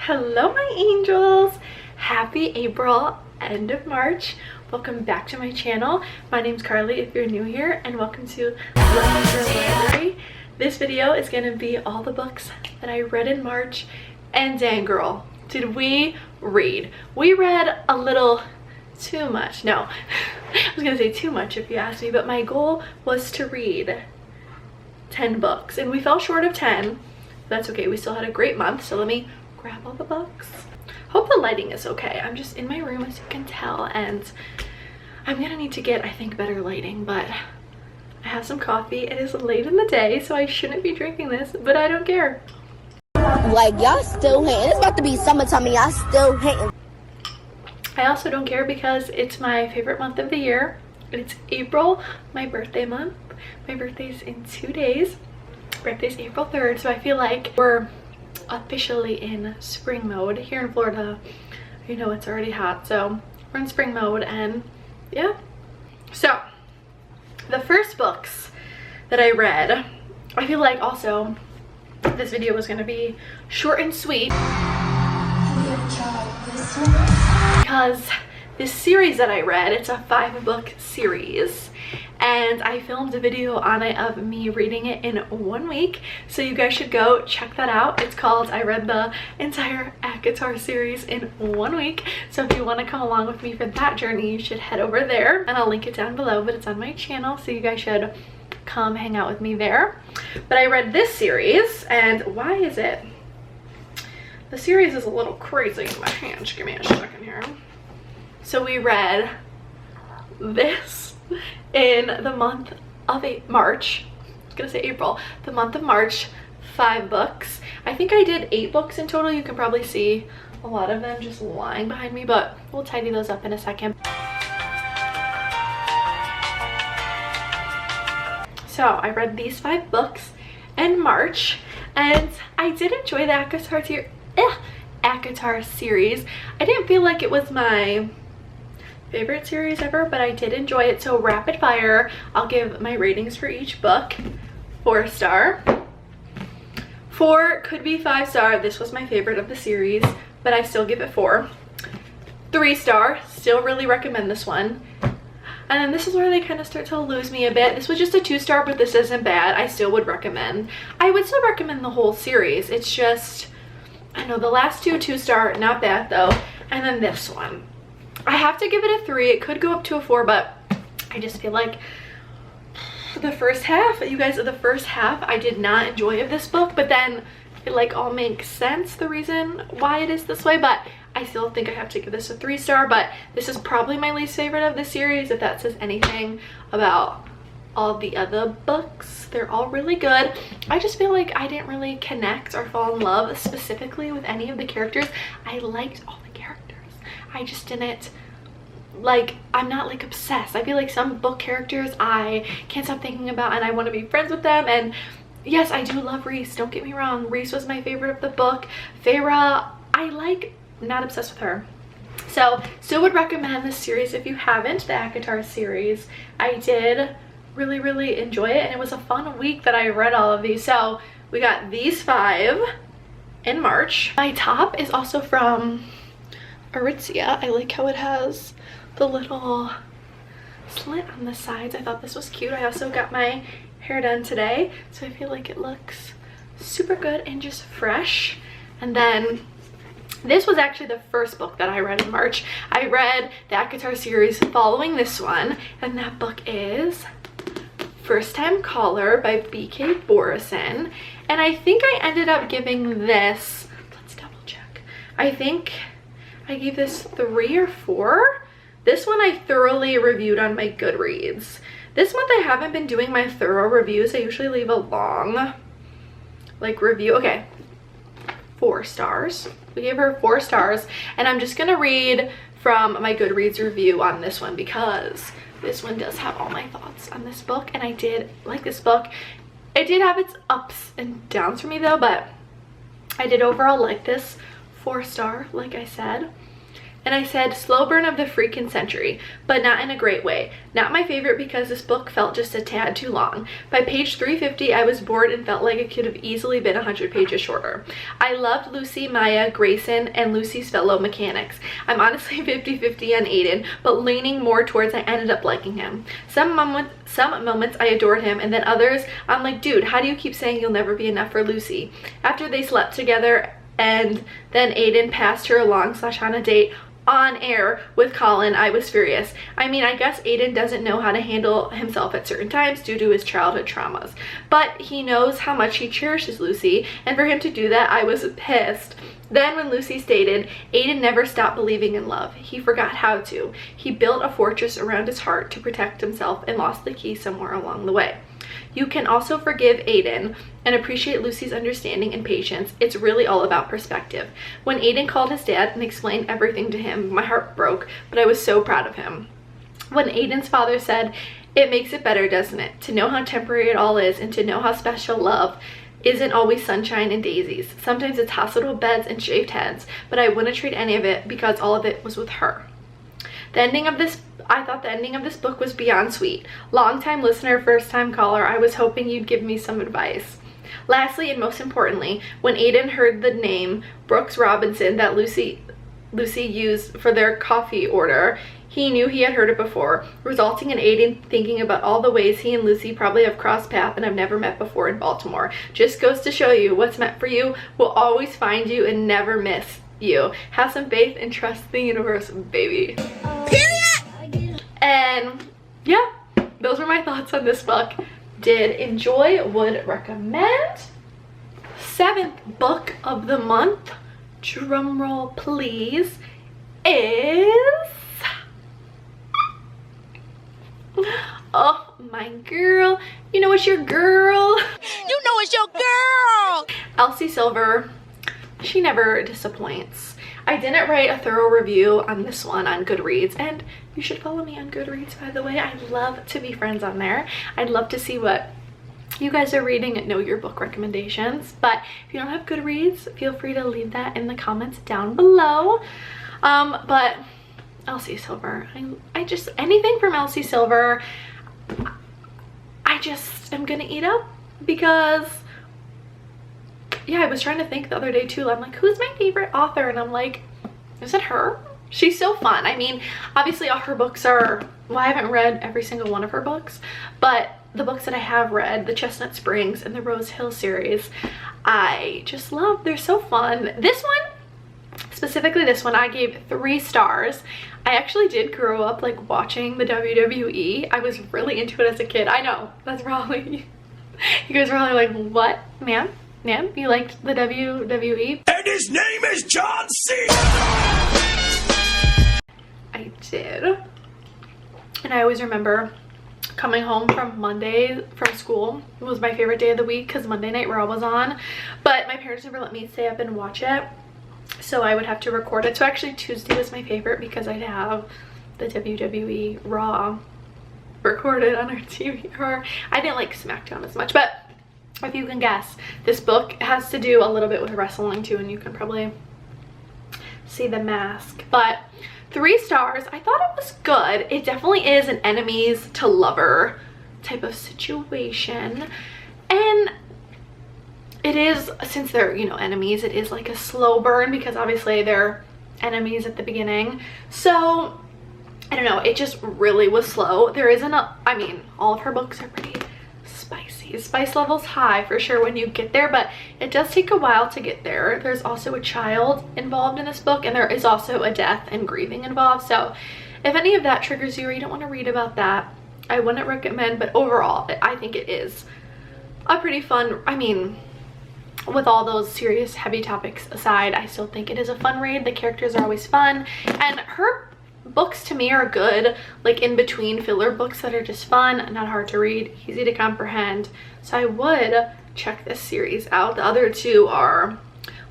Hello my angels, happy April, end of March. Welcome back to my channel. My name's Carly if you're new here, and welcome to Love Your Library. This video is going to be all the books that I read in March, and dang girl, did we read. We read a little too much. No, I was gonna say too much if you asked me, but my goal was to read 10 books and we fell short of 10. That's okay, we still had a great month. So let me grab all the books. Hope the lighting is okay. I'm just in my room, as you can tell, and I'm gonna need to get, I think, better lighting, but I have some coffee. It is late in the day, so I shouldn't be drinking this, but I don't care. Like, y'all still hating. It's about to be summertime and y'all still hating. I also don't care because it's my favorite month of the year. It's April, my birthday month. My birthday's in 2 days. Birthday's April 3rd, so I feel like we're officially in spring mode. Here in Florida, you know, it's already hot, so we're in spring mode, and yeah. So the first books that I read, I feel like also this video was going to be short and sweet because this series that I read, it's a 5-book series, and I filmed a video on it of me reading it in 1 week, so you guys should go check that out. It's called I Read the Entire ACOTAR series in 1 week, so if you want to come along with me for that journey, you should head over there, and I'll link it down below, but it's on my channel, so you guys should come hang out with me there. But I read this series, and why is it? The series is a little crazy in my hands. Give me a second here. So we read this in the month of March. I was gonna say April. The month of March, 5 books. I think I did 8 books in total. You can probably see a lot of them just lying behind me, but we'll tidy those up in a second. So I read these 5 books in March, and I did enjoy the ACOTAR series. I didn't feel like it was my favorite series ever, but I did enjoy it. So rapid fire, I'll give my ratings for each book. 4-star. 4 could be 5-star. This was my favorite of the series, but I still give it 4. 3-star, still really recommend this one. And then this is where they kind of start to lose me a bit. This was just a 2-star, but this isn't bad. I still would recommend. I would still recommend the whole series. It's just, I know the last 2-star, not bad though. And then this one, I have to give it a 3. It could go up to a 4, but I just feel like the first half, you guys, the first half I did not enjoy of this book, but then it like all makes sense, the reason why it is this way. But I still think I have to give this a 3-star, but this is probably my least favorite of the series, if that says anything about all the other books. They're all really good. I just feel like I didn't really connect or fall in love specifically with any of the characters. I liked all the characters. I just didn't, like, I'm not like obsessed. I feel like some book characters I can't stop thinking about and I want to be friends with them. And yes, I do love Reese, don't get me wrong. Reese was my favorite of the book. Feyre, I like, not obsessed with her. So still would recommend this series if you haven't, the ACOTAR series. I did really enjoy it, and it was a fun week that I read all of these. So we got these 5 in March. My top is also from Aritzia. I like how it has the little slit on the sides. I thought this was cute. I also got my hair done today, so I feel like it looks super good and just fresh. And then this was actually the first book that I read in March. I read the ACOTAR series following this one, and that book is First Time Caller by B.K. Borison. And I think I ended up giving this, let's double check, I think I gave this 3 or 4. This one I thoroughly reviewed on my Goodreads. This month I haven't been doing my thorough reviews. I usually leave a long like review. Okay, 4 stars. We gave her 4 stars, and I'm just gonna read from my Goodreads review on this one because this one does have all my thoughts on this book, and I did like this book. It did have its ups and downs for me though, but I did overall like this. 4-star, like I said. And I said, slow burn of the freaking century, but not in a great way. Not my favorite because this book felt just a tad too long. By page 350, I was bored and felt like it could have easily been 100 pages shorter. I loved Lucy, Maya, Grayson, and Lucy's fellow mechanics. I'm honestly 50-50 on Aiden, but leaning more towards I ended up liking him. Some moments I adored him, and then others I'm like, dude, how do you keep saying you'll never be enough for Lucy? After they slept together and then Aiden passed her along / on a date on air with Colin, I was furious. I mean, I guess Aiden doesn't know how to handle himself at certain times due to his childhood traumas, but he knows how much he cherishes Lucy, and for him to do that, I was pissed. Then when Lucy stated, Aiden never stopped believing in love. He forgot how to. He built a fortress around his heart to protect himself and lost the key somewhere along the way. You can also forgive Aiden and appreciate Lucy's understanding and patience. It's really all about perspective. When Aiden called his dad and explained everything to him, my heart broke, but I was so proud of him. When Aiden's father said, it makes it better, doesn't it? To know how temporary it all is and to know how special love isn't always sunshine and daisies. Sometimes it's hospital beds and shaved heads, but I wouldn't trade any of it because all of it was with her. I thought the ending of this book was beyond sweet. Long-time listener, first-time caller, I was hoping you'd give me some advice. Lastly, and most importantly, when Aiden heard the name Brooks Robinson that Lucy used for their coffee order, he knew he had heard it before, resulting in Aiden thinking about all the ways he and Lucy probably have crossed paths and have never met before in Baltimore. Just goes to show you what's meant for you will always find you and never miss you. Have some faith and trust the universe, baby. Period! And yeah, those were my thoughts on this book. Did enjoy, would recommend. 7th book of the month, drumroll please, is... oh, my girl. You know it's your girl. You know it's your girl. Elsie Silver. She never disappoints. I didn't write a thorough review on this one on Goodreads, and you should follow me on Goodreads, by the way. I love to be friends on there. I'd love to see what you guys are reading and know your book recommendations. But if you don't have Goodreads, feel free to leave that in the comments down below. But Elsie Silver, I just, anything from Elsie Silver, I just am gonna eat up because, yeah, I was trying to think the other day too. I'm like, who's my favorite author? And I'm like, is it her? She's so fun. I mean, obviously all her books are, well, I haven't read every single one of her books, but the books that I have read, the Chestnut Springs and the Rose Hill series, I just love. They're so fun. This one, specifically this one, I gave 3 stars. I actually did grow up like watching the WWE. I was really into it as a kid. I know, that's probably, you guys are probably like, what, ma'am? Ma'am, you liked the WWE? And his name is John Cena! I did. And I always remember coming home from Monday from school. It was my favorite day of the week because Monday Night Raw was on. But my parents never let me stay up and watch it, so I would have to record it. So actually Tuesday was my favorite because I'd have the WWE Raw recorded on our TV. Or I didn't like SmackDown as much, but if you can guess, this book has to do a little bit with wrestling too, and you can probably see the mask. But 3 stars. I thought it was good. It definitely is an enemies to lover type of situation, and it is, since they're, you know, enemies, it is like a slow burn because obviously they're enemies at the beginning. So I don't know, it just really was slow. There isn't a, I mean, all of her books are pretty spicy. Spice level's high for sure when you get there, but it does take a while to get there. There's also a child involved in this book, and there is also a death and grieving involved. So if any of that triggers you or you don't want to read about that, I wouldn't recommend. But overall, I think it is a pretty fun, I mean, with all those serious heavy topics aside, I still think it is a fun read. The characters are always fun, and her books to me are good, like in between filler books that are just fun, not hard to read, easy to comprehend. So I would check this series out. The other 2 are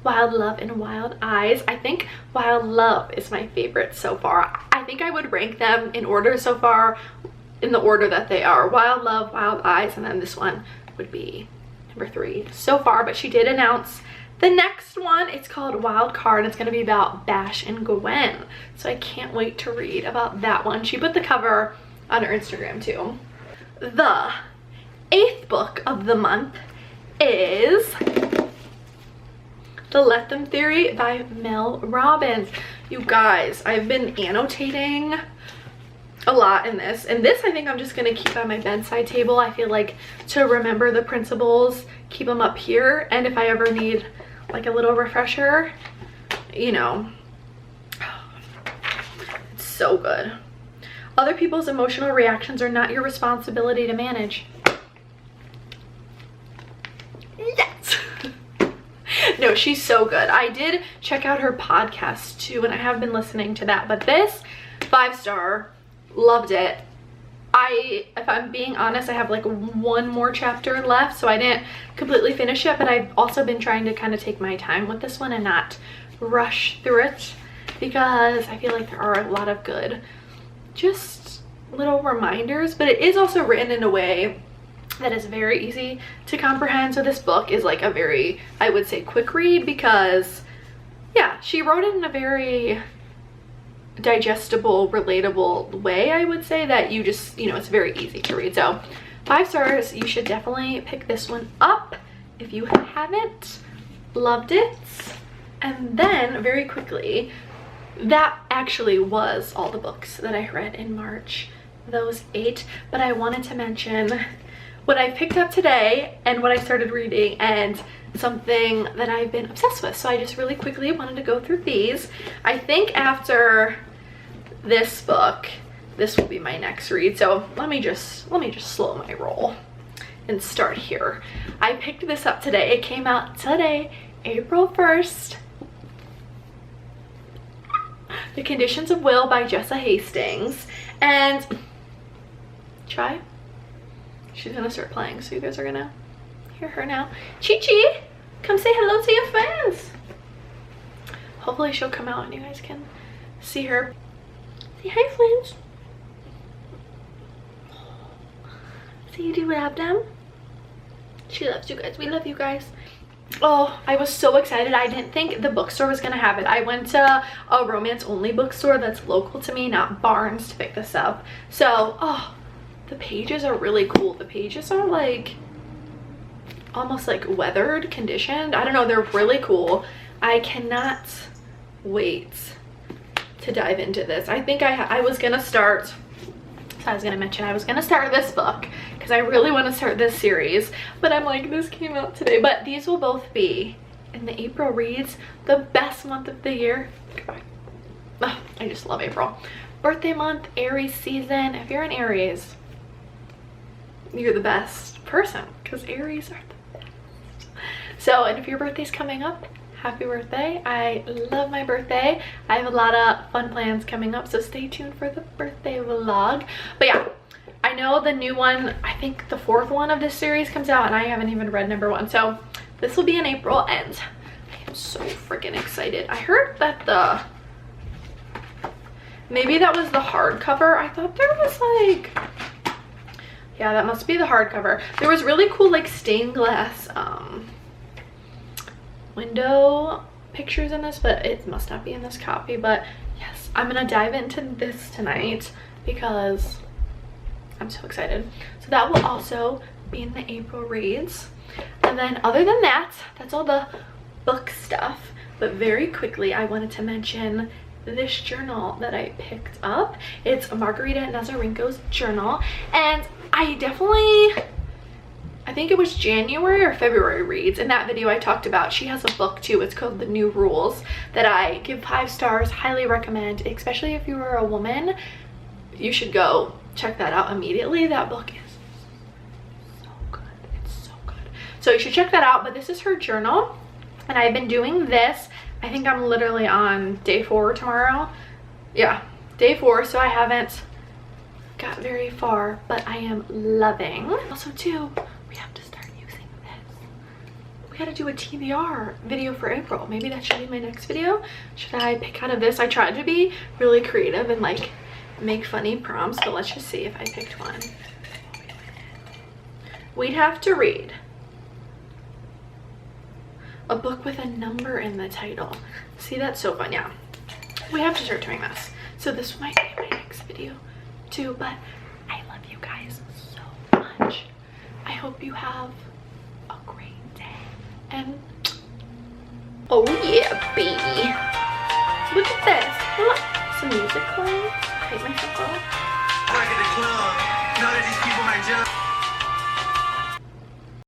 Wild Love and Wild Eyes. I think Wild Love is my favorite so far. I think I would rank them in order so far, in the order that they are. Wild Love, Wild Eyes, and then this one would be number 3 so far. But she did announce The next one, it's called Wild Card. It's going to be about Bash and Gwen. So I can't wait to read about that one. She put the cover on her Instagram too. The 8th book of the month is The Let Them Theory by Mel Robbins. You guys, I've been annotating a lot in this, and this I think I'm just gonna keep by my bedside table. I feel like to remember the principles, keep them up here, and if I ever need like a little refresher, you know, it's so good. Other people's emotional reactions are not your responsibility to manage. Yes. No, she's so good. I did check out her podcast too, and I have been listening to that, but this 5-star, loved it. If I'm being honest, I have like one more chapter left, so I didn't completely finish it, but I've also been trying to kind of take my time with this one and not rush through it, because I feel like there are a lot of good just little reminders, but it is also written in a way that is very easy to comprehend. So this book is like a very, I would say, quick read, because yeah, she wrote it in a very digestible, relatable way, I would say, that you just, you know, it's very easy to read. So 5 stars. You should definitely pick this one up if you haven't. Loved it. And then very quickly, that actually was all the books that I read in March, those 8, but I wanted to mention what I picked up today and what I started reading and something that I've been obsessed with. So I just really quickly wanted to go through these. I think after this book, this will be my next read. So let me just slow my roll and start here. I picked this up today. It came out today, April 1st. The Conditions of Will by Jessa Hastings. And Chai, she's gonna start playing, so you guys are gonna hear her now. Chi-Chi, come say hello to your fans. Hopefully she'll come out and you guys can see her. Say hi, friends. See, you do love them. She loves you guys. We love you guys. Oh, I was so excited. I didn't think the bookstore was gonna have it. I went to a romance only bookstore that's local to me, not Barnes, to pick this up. So, oh, the pages are really cool. The pages are like almost like weathered, conditioned. I don't know, they're really cool. I cannot wait to dive into this. I think I was gonna start, so I was gonna mention I was gonna start this book because I really want to start this series, but I'm like, this came out today. But these will both be in the April reads, the best month of the year. Goodbye. Oh, I just love April. Birthday month, Aries season. If you're an Aries, you're the best person, because Aries are the best. So, and if your birthday's coming up, happy birthday. I love my birthday. I have a lot of fun plans coming up, so stay tuned for the birthday vlog. But yeah, I know the new one, I think the 4th one of this series comes out, and I haven't even read number 1, so this will be in April, and I am so freaking excited. I heard that maybe that was the hardcover. I thought there was like, yeah, that must be the hardcover. There was really cool like stained glass window pictures in this, but it must not be in this copy. But yes, I'm gonna dive into this tonight because I'm so excited. So that will also be in the April reads. And then other than that, that's all the book stuff. But very quickly, I wanted to mention this journal that I picked up. It's Margarita Nazarenko's journal, and I think it was January or February reads. In that video I talked about, she has a book too. It's called The New Rules, that I give 5 stars, highly recommend, especially if you are a woman. You should go check that out immediately. That book is so good. It's so good. So you should check that out. But this is her journal, and I've been doing this. I think I'm literally on day 4 tomorrow. Yeah, day 4, so I haven't got very far, but I am loving. Also too, we have to start using this. We gotta do a TBR video for April. Maybe that should be my next video. Should I pick out of this? I tried to be really creative and like make funny prompts, but let's just see if I picked one. We'd have to read a book with a number in the title. See, that's so fun. Yeah, we have to start doing this. So this might be my next video too, but I love you guys so much. I hope you have a great day, and oh yeah, baby, look at this. Look, some music playing. I hate myself. Back at the club, none of these people might jump.